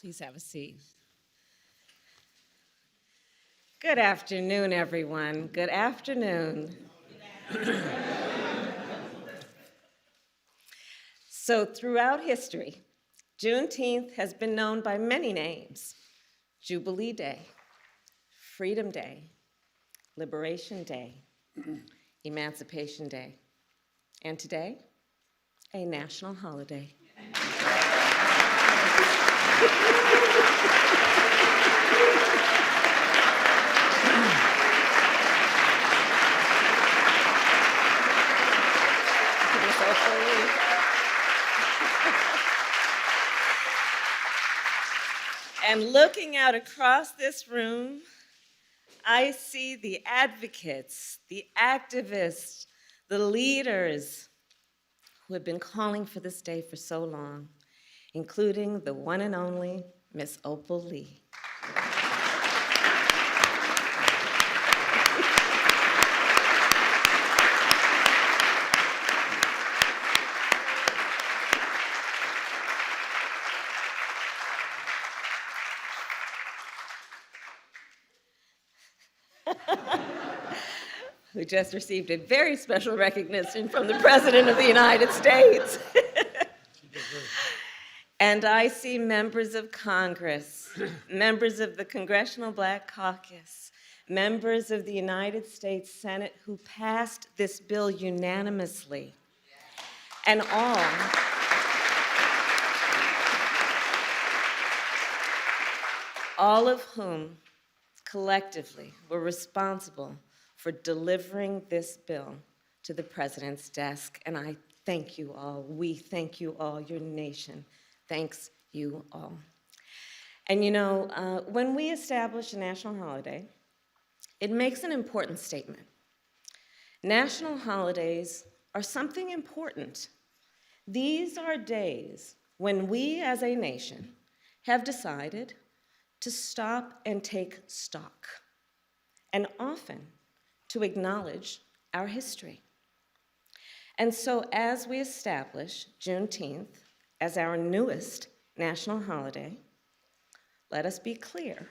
Please have a seat. Good afternoon, everyone. Good afternoon. So throughout history, Juneteenth has been known by many names: Jubilee Day, Freedom Day, Liberation Day, Emancipation Day, and today, a national holiday. And looking out across this room, I see the advocates, the activists, the leaders who have been calling for this day for so long, including the one and only Miss Opal Lee. Who just received a very special recognition from the President of the United States. And I see members of Congress, members of the Congressional Black Caucus, members of the United States Senate who passed this bill unanimously. And all of whom collectively were responsible for delivering this bill to the President's desk. And I thank you all. We thank you all. Your nation thanks you all. And you know, when we establish a national holiday, it makes an important statement. National holidays are something important. These are days when we as a nation have decided to stop and take stock, and often to acknowledge our history. And so as we establish Juneteenth as our newest national holiday, let us be clear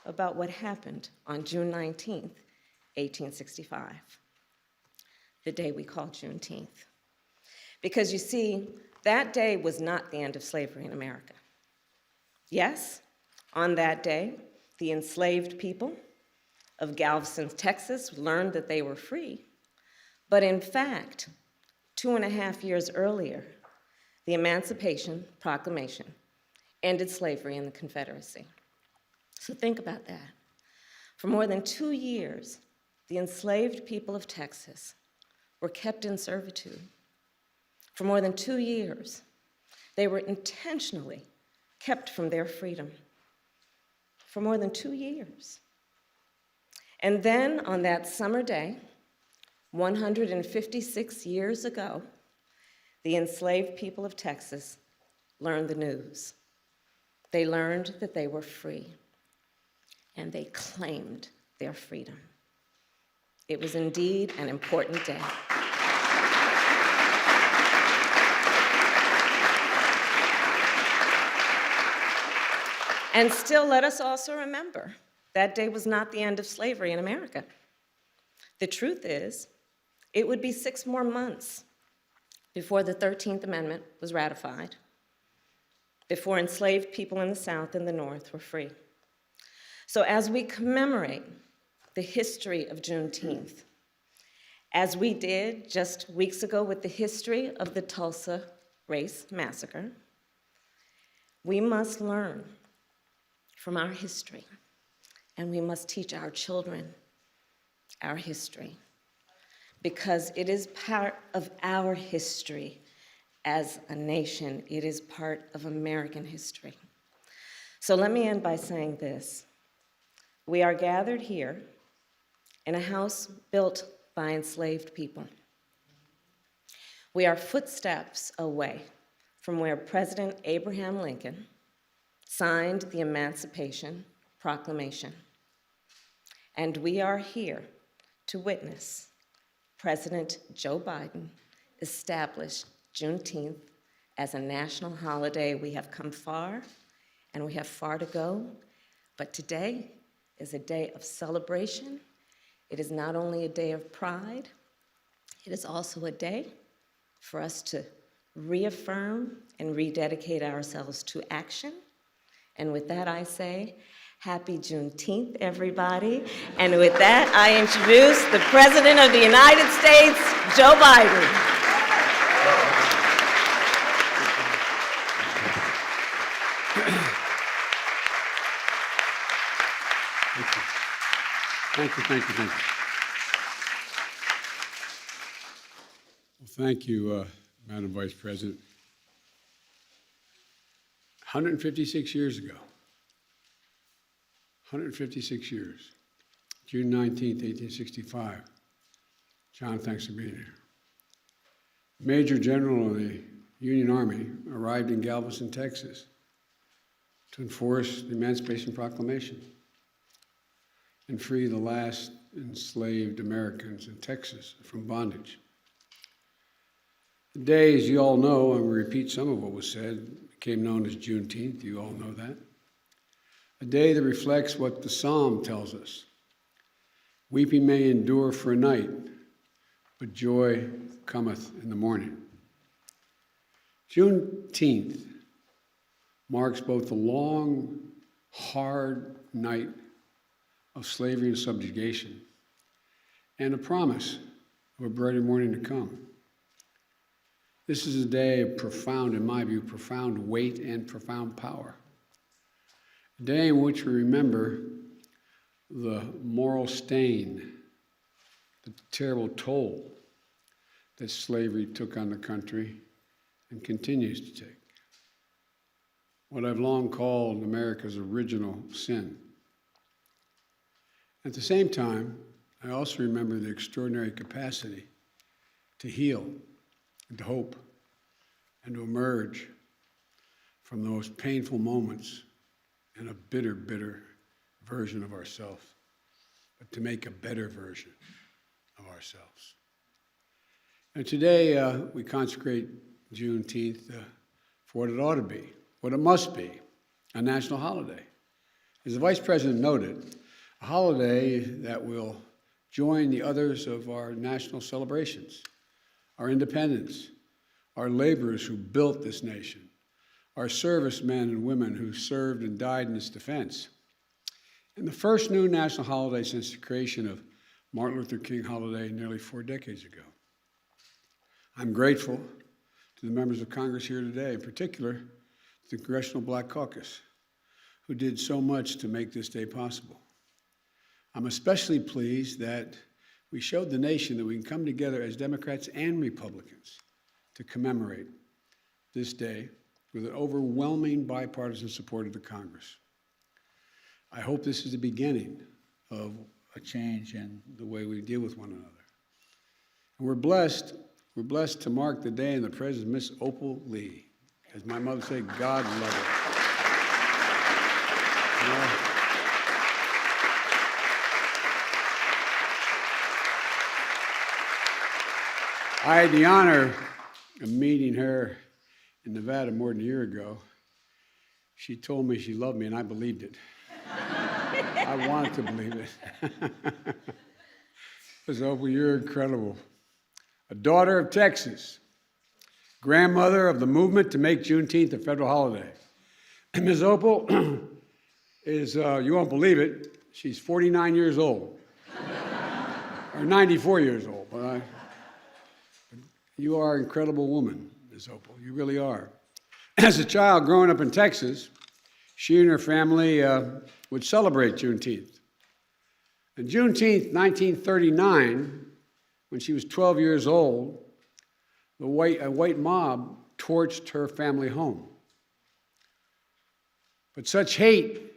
about what happened on June 19th, 1865, the day we call Juneteenth. Because you see, that day was not the end of slavery in America. Yes, on that day, the enslaved people of Galveston, Texas, learned that they were free. But in fact, 2.5 years earlier, the Emancipation Proclamation ended slavery in the Confederacy. So think about that. For more than 2 years, the enslaved people of Texas were kept in servitude. For more than 2 years, they were intentionally kept from their freedom. For more than 2 years. And then on that summer day, 156 years ago, the enslaved people of Texas learned the news. They learned that they were free, and they claimed their freedom. It was indeed an important day. And still, let us also remember, that day was not the end of slavery in America. The truth is, it would be 6 more months before the 13th Amendment was ratified, before enslaved people in the South and the North were free. So as we commemorate the history of Juneteenth, as we did just weeks ago with the history of the Tulsa Race Massacre, we must learn from our history, and we must teach our children our history, because it is part of our history as a nation. It is part of American history. So let me end by saying this. We are gathered here in a house built by enslaved people. We are footsteps away from where President Abraham Lincoln signed the Emancipation Proclamation. And we are here to witness President Joe Biden establish Juneteenth as a national holiday. We have come far, and we have far to go, but today is a day of celebration. It is not only a day of pride, it is also a day for us to reaffirm and rededicate ourselves to action. And with that, I say, happy Juneteenth, everybody. And with that, I introduce the President of the United States, Joe Biden. Thank you. Well, thank you, Madam Vice President. 156 years ago, 156 years, June 19th, 1865. John, thanks for being here. Major General of the Union Army arrived in Galveston, Texas to enforce the Emancipation Proclamation and free the last enslaved Americans in Texas from bondage. The day, as you all know, and we repeat some of what was said, became known as Juneteenth. You all know that. A day that reflects what the Psalm tells us. Weeping may endure for a night, but joy cometh in the morning. Juneteenth marks both the long, hard night of slavery and subjugation, and a promise of a brighter morning to come. This is a day of profound, in my view, profound weight and profound power. A day in which we remember the moral stain, the terrible toll that slavery took on the country and continues to take. What I've long called America's original sin. At the same time, I also remember the extraordinary capacity to heal and to hope and to emerge from those painful moments in a bitter, bitter version of ourselves, but to make a better version of ourselves. And today we consecrate Juneteenth for what it ought to be, what it must be, a national holiday. As the Vice President noted, a holiday that will join the others of our national celebrations, our independence, our laborers who built this nation, our servicemen and women who served and died in its defense, and the first new national holiday since the creation of Martin Luther King holiday nearly 4 decades ago. I'm grateful to the members of Congress here today, in particular to the Congressional Black Caucus, who did so much to make this day possible. I'm especially pleased that we showed the nation that we can come together as Democrats and Republicans to commemorate this day with an overwhelming bipartisan support of the Congress. I hope this is the beginning of a change in the way we deal with one another. And we're blessed to mark the day in the presence of Miss Opal Lee. As my mother said, God love her. I had the honor of meeting her in Nevada more than a year ago. She told me she loved me, and I believed it. I wanted to believe it. Ms. Opal, you're incredible. A daughter of Texas, grandmother of the movement to make Juneteenth a federal holiday. And Ms. Opal is, you won't believe it, she's 49 years old, or 94 years old, but you are an incredible woman, Ms. Opal. You really are. As a child growing up in Texas, she and her family would celebrate Juneteenth. And Juneteenth, 1939, when she was 12 years old, a white mob torched her family home. But such hate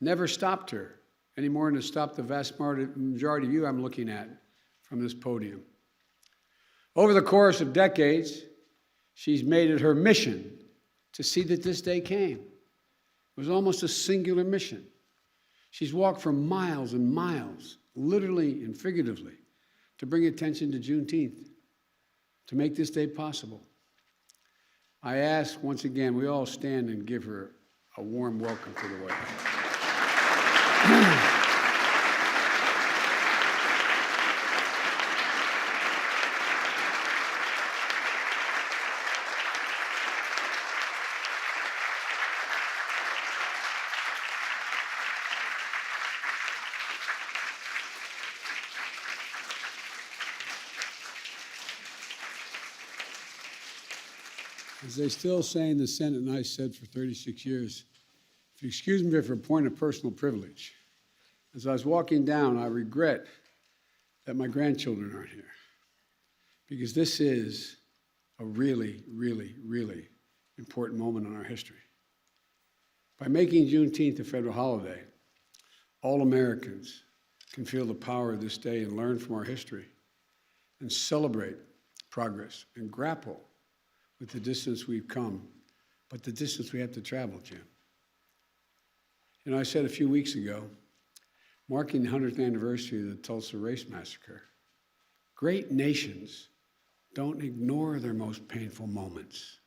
never stopped her, any more than it stopped the vast majority of you I'm looking at from this podium. Over the course of decades, she's made it her mission to see that this day came. It was almost a singular mission. She's walked for miles and miles, literally and figuratively, to bring attention to Juneteenth, to make this day possible. I ask once again, we all stand and give her a warm welcome to the White House. As they still say in the Senate, and I said for 36 years, if you excuse me for a point of personal privilege, as I was walking down, I regret that my grandchildren aren't here, because this is a really, really, really important moment in our history. By making Juneteenth a federal holiday, all Americans can feel the power of this day and learn from our history and celebrate progress and grapple with the distance we've come, but the distance we have to travel, Jim. You know, I said a few weeks ago, marking the 100th anniversary of the Tulsa Race Massacre, great nations don't ignore their most painful moments.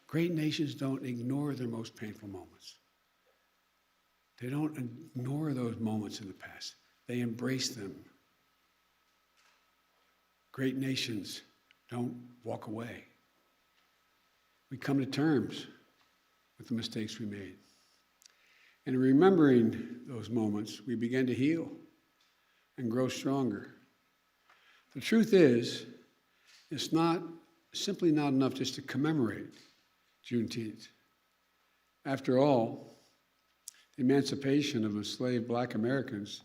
Great nations don't ignore their most painful moments. They don't ignore those moments in the past. They embrace them. Great nations don't walk away. We come to terms with the mistakes we made. And in remembering those moments, we begin to heal and grow stronger. The truth is, it's simply not enough just to commemorate Juneteenth. After all, the emancipation of enslaved Black Americans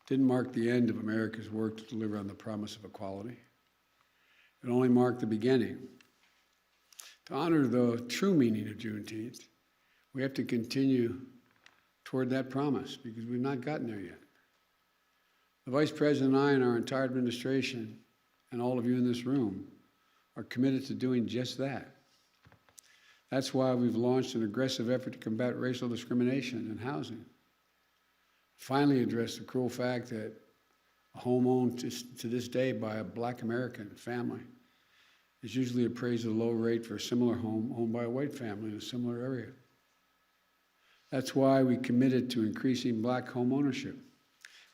didn't mark the end of America's work to deliver on the promise of equality. It only marked the beginning. To honor the true meaning of Juneteenth, we have to continue toward that promise, because we've not gotten there yet. The Vice President and I and our entire administration and all of you in this room are committed to doing just that. That's why we've launched an aggressive effort to combat racial discrimination in housing. Finally address the cruel fact that a home owned to this day by a Black American family is usually appraised at a low rate for a similar home owned by a white family in a similar area. That's why we committed to increasing Black home ownership,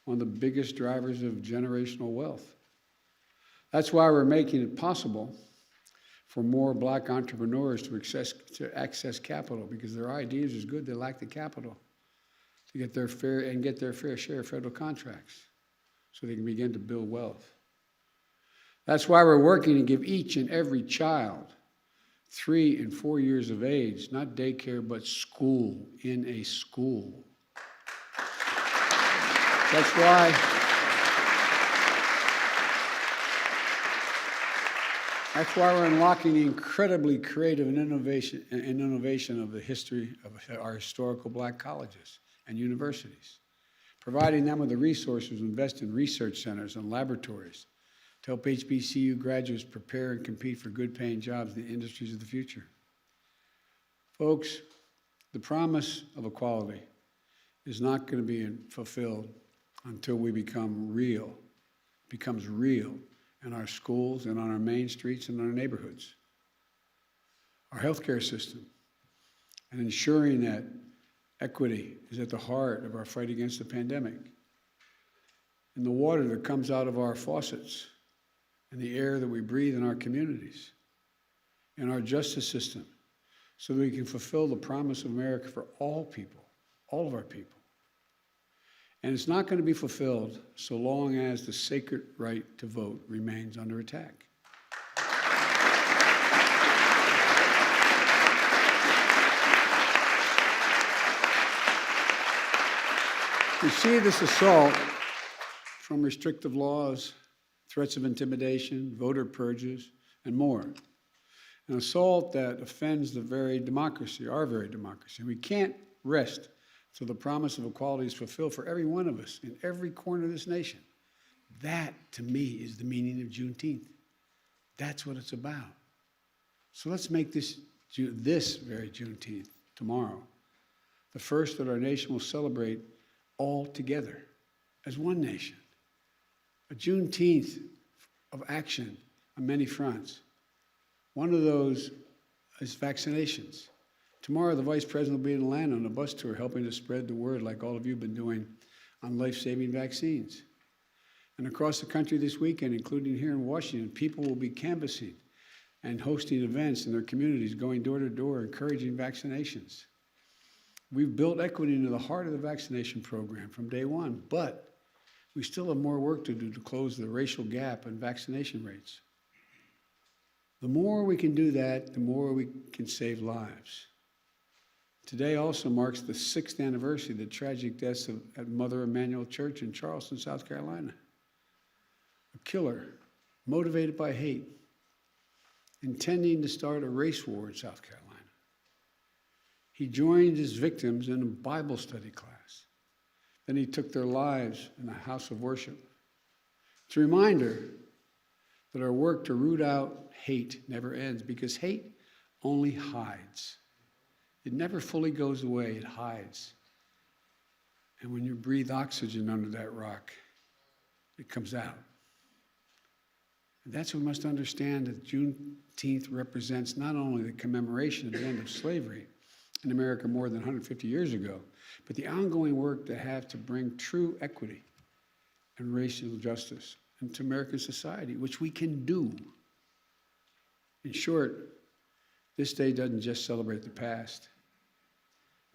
one of the biggest drivers of generational wealth. That's why we're making it possible for more Black entrepreneurs to access capital, because their ideas is good, they lack the capital to get their fair share of federal contracts so they can begin to build wealth. That's why we're working to give each and every child 3 and 4 years of age, not daycare, but school in a school. That's why we're unlocking the incredibly creative and innovation of the history of our historical Black colleges and universities, providing them with the resources to invest in research centers and laboratories to help HBCU graduates prepare and compete for good-paying jobs in the industries of the future. Folks, the promise of equality is not going to be fulfilled until we becomes real in our schools and on our main streets and in our neighborhoods. Our healthcare system, and ensuring that equity is at the heart of our fight against the pandemic. And the water that comes out of our faucets, and the air that we breathe in our communities, and our justice system, so that we can fulfill the promise of America for all people, all of our people. And it's not going to be fulfilled so long as the sacred right to vote remains under attack. We see this assault from restrictive laws, threats of intimidation, voter purges, and more. An assault that offends the very democracy, our very democracy. We can't rest till the promise of equality is fulfilled for every one of us in every corner of this nation. That, to me, is the meaning of Juneteenth. That's what it's about. So let's make this very Juneteenth, tomorrow, the first that our nation will celebrate all together as one nation. A Juneteenth of action on many fronts. One of those is vaccinations, Tomorrow, the Vice President will be in Atlanta on a bus tour helping to spread the word like all of you have been doing on life-saving vaccines. And across the country this weekend, including here in Washington, people will be canvassing and hosting events in their communities, going door to door, encouraging vaccinations. We've built equity into the heart of the vaccination program from day one, but we still have more work to do to close the racial gap in vaccination rates. The more we can do that, the more we can save lives. Today also marks the 6th anniversary of the tragic deaths at Mother Emanuel Church in Charleston, South Carolina. A killer, motivated by hate, intending to start a race war in South Carolina. He joined his victims in a Bible study class. Then he took their lives in a house of worship. It's a reminder that our work to root out hate never ends, because hate only hides. It never fully goes away, it hides. And when you breathe oxygen under that rock, it comes out. And that's what we must understand, that Juneteenth represents not only the commemoration of the end of slavery in America more than 150 years ago, but the ongoing work to have to bring true equity and racial justice into American society, which we can do. In short, this day doesn't just celebrate the past.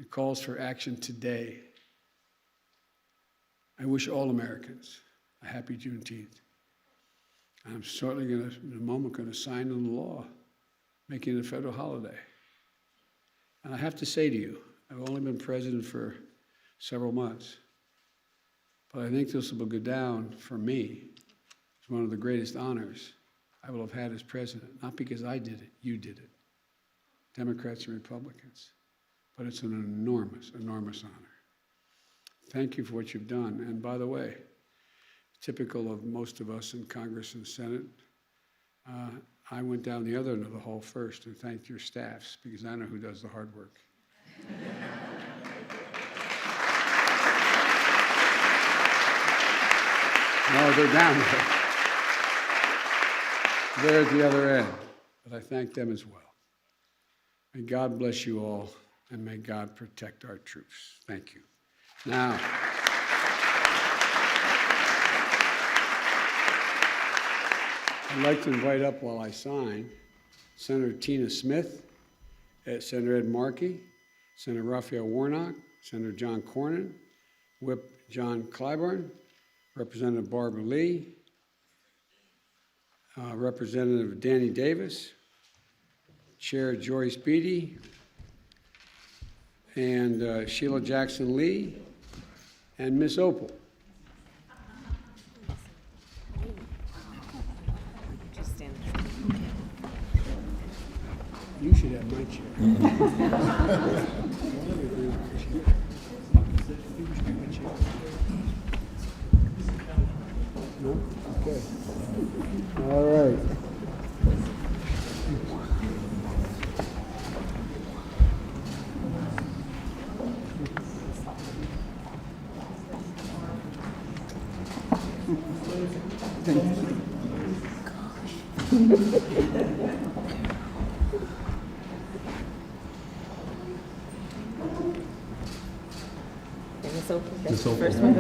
It calls for action today. I wish all Americans a happy Juneteenth. I'm certainly going to, in a moment, going to sign into law, making it a federal holiday. And I have to say to you, I've only been president for several months, but I think this will go down for me as one of the greatest honors I will have had as president, not because I did it, you did it, Democrats and Republicans, but it's an enormous, enormous honor. Thank you for what you've done. And by the way, typical of most of us in Congress and Senate, I went down the other end of the hall first and thanked your staffs, because I know who does the hard work. No, they're down there. They're at the other end, but I thank them as well. May God bless you all, and may God protect our troops. Thank you. Now, I'd like to invite up, while I sign, Senator Tina Smith, Senator Ed Markey, Senator Raphael Warnock, Senator John Cornyn, Whip John Clyburn, Representative Barbara Lee, Representative Danny Davis, Chair Joyce Beatty, and Sheila Jackson Lee, and Miss Opal. Just stand. You should have my chair. No? Okay. All right. Miss Opal, that's the first one. No,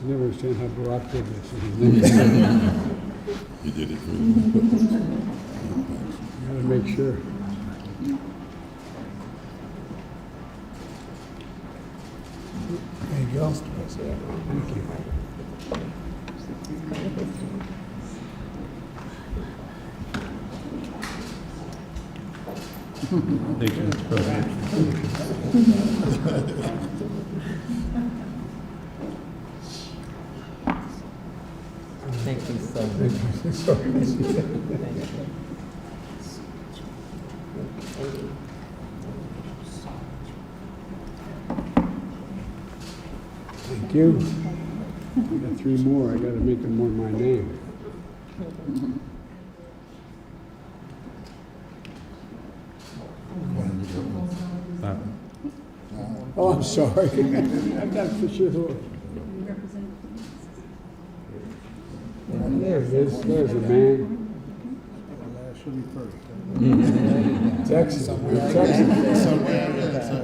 I never understand how Barack did this. You did it. Gotta make sure. There you go. Thank you. Thank you, Mr. President. Thank you so much. Thank you. I got 3 more. I got to make them more my name. Oh, I'm sorry. I've got for sure. There's a man. Texas.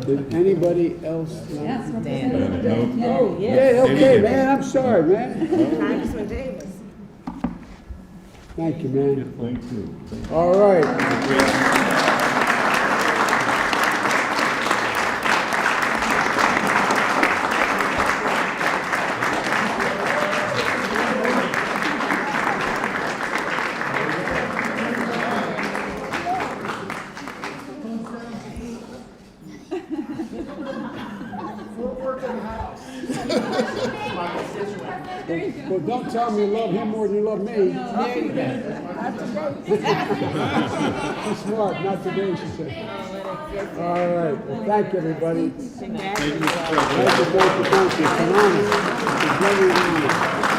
Did anybody else? Dan. Oh, Yeah, okay, man, I'm sorry, man. Congressman Davis. Thank you, man. Thank you. All right. Well, don't tell me you love him more than you love me. There you go. She's smart, not today, she said. All right, well, thank you, everybody. Thank you. Thank you. It's an honor. It's very an honor.